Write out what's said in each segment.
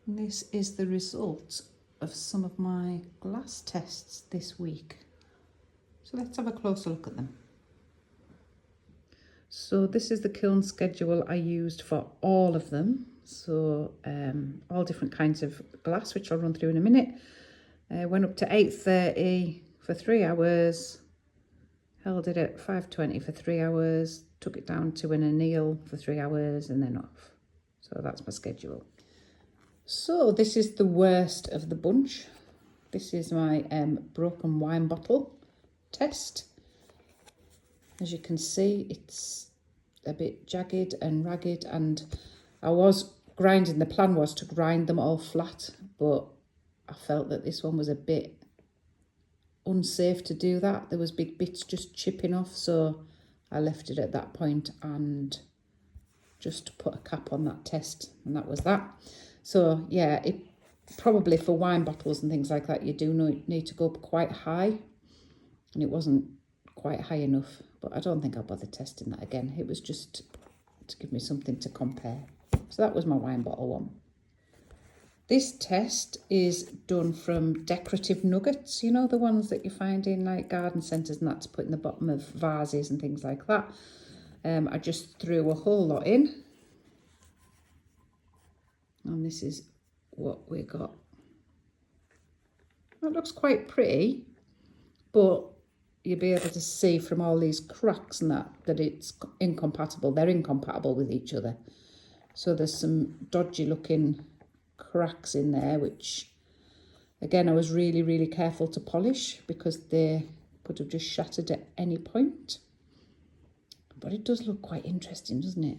And this is the result of some of my glass tests this week. So let's have a closer look at them. So this is the kiln schedule I used for all of them. So all different kinds of glass, which I'll run through in a minute. Went up to 8:30 for 3 hours, held it at 5:20 for 3 hours, took it down to an anneal for 3 hours and then off. So that's my schedule. So this is the worst of the bunch. This is my broken wine bottle test. As you can see, it's a bit jagged and ragged, and I was grinding, the plan was to grind them all flat, but I felt that this one was a bit unsafe to do that. There was big bits just chipping off, so I left it at that point and just put a cap on that test, and that was that. So yeah, it probably for wine bottles and things like that, you do need to go up quite high, and it wasn't quite high enough, but I don't think I'll bother testing that again. It was just to give me something to compare. So that was my wine bottle one. This test is done from decorative nuggets, you know, the ones that you find in like garden centres and that to put in the bottom of vases and things like that. I just threw a whole lot in. And this is what we got. That looks quite pretty, but you'll be able to see from all these cracks and that it's incompatible. They're incompatible with each other. So there's some dodgy looking cracks in there, which again I was really careful to polish because they could have just shattered at any point. But it does look quite interesting, doesn't it?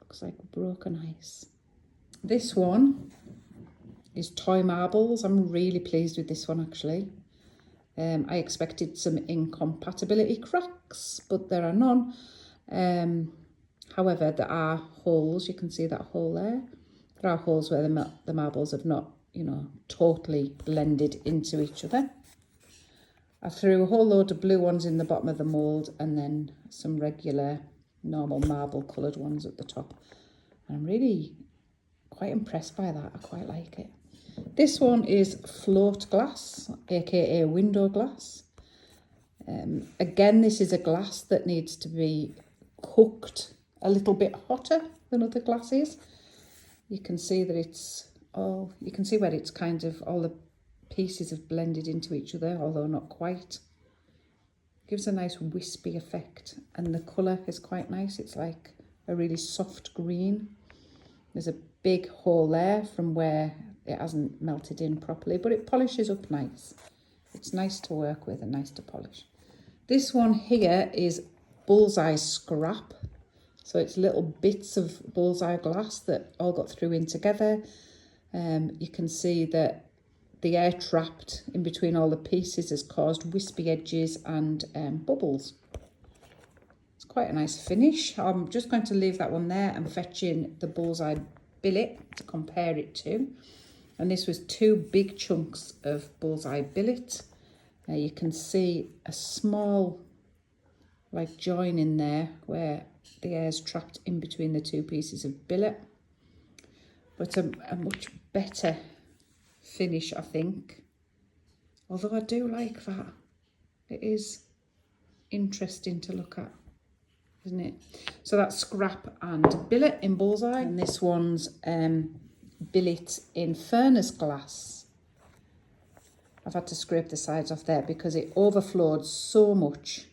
Looks like broken ice. This one is toy marbles. I'm really pleased with this one actually. I expected some incompatibility cracks, but there are none. However, there are holes. You can see that hole there. There are holes where the marbles have not, you know, totally blended into each other. I threw a whole load of blue ones in the bottom of the mould and then some regular normal marble coloured ones at the top. And I'm really quite impressed by that. I quite like it. This one is float glass, aka window glass. Again, this is a glass that needs to be cooked a little bit hotter than other glasses. You can see that it's all, you can see where it's kind of, all the pieces have blended into each other, although not quite. Gives a nice wispy effect, and the colour is quite nice. It's like a really soft green. There's a big hole there from where it hasn't melted in properly, but it polishes up nice. It's nice to work with and nice to polish. This one here is bullseye scrap. So it's little bits of bullseye glass that all got through in together. You can see that the air trapped in between all the pieces has caused wispy edges and bubbles. It's quite a nice finish. I'm just going to leave that one there and fetch in the bullseye billet to compare it to. And this was 2 big chunks of bullseye billet. You can see a small like join in there where the air's trapped in between the 2 pieces of billet. But a much better finish, I think. Although I do like that. It is interesting to look at, isn't it? So that's scrap and billet in bullseye. And this one's billet in furnace glass. I've had to scrape the sides off there because it overflowed so much.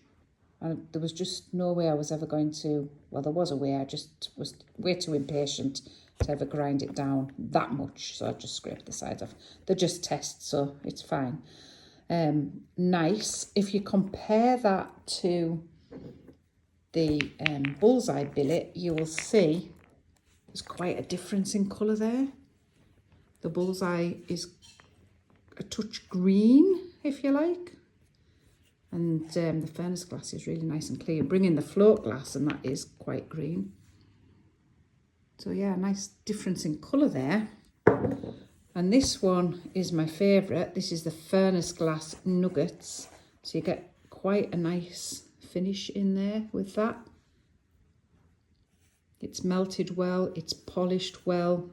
And there was just no way I was ever going to, well, there was a way, I just was way too impatient to ever grind it down that much. So I just scraped the sides off. They're just tests, so it's fine. Nice. If you compare that to the bullseye billet, you will see there's quite a difference in colour there. The bullseye is a touch green, if you like. And the furnace glass is really nice and clear. Bring in the float glass and that is quite green. So yeah, nice difference in colour there. And this one is my favourite. This is the furnace glass nuggets. So you get quite a nice finish in there with that. It's melted well, it's polished well.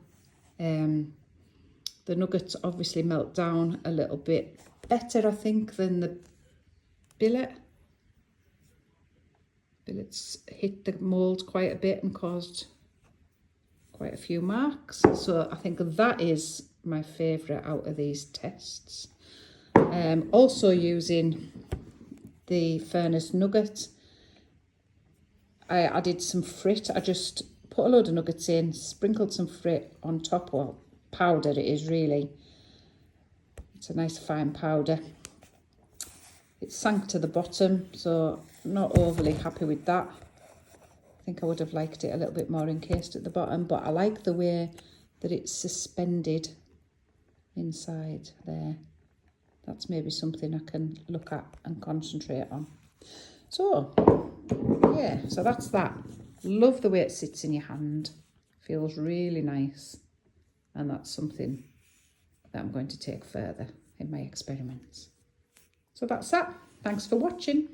The nuggets obviously melt down a little bit better, I think, than the billet. Billets hit the mould quite a bit and caused quite a few marks. So I think that is my favourite out of these tests. Also using the furnace nugget, I added some frit. I just put a load of nuggets in, sprinkled some frit on top. Well, powder it is really. It's a nice fine powder. It sank to the bottom, so not overly happy with that. I think I would have liked it a little bit more encased at the bottom, but I like the way that it's suspended inside there. That's maybe something I can look at and concentrate on. So, yeah, so that's that. Love the way it sits in your hand. Feels really nice. And that's something that I'm going to take further in my experiments. So that's that. Thanks for watching.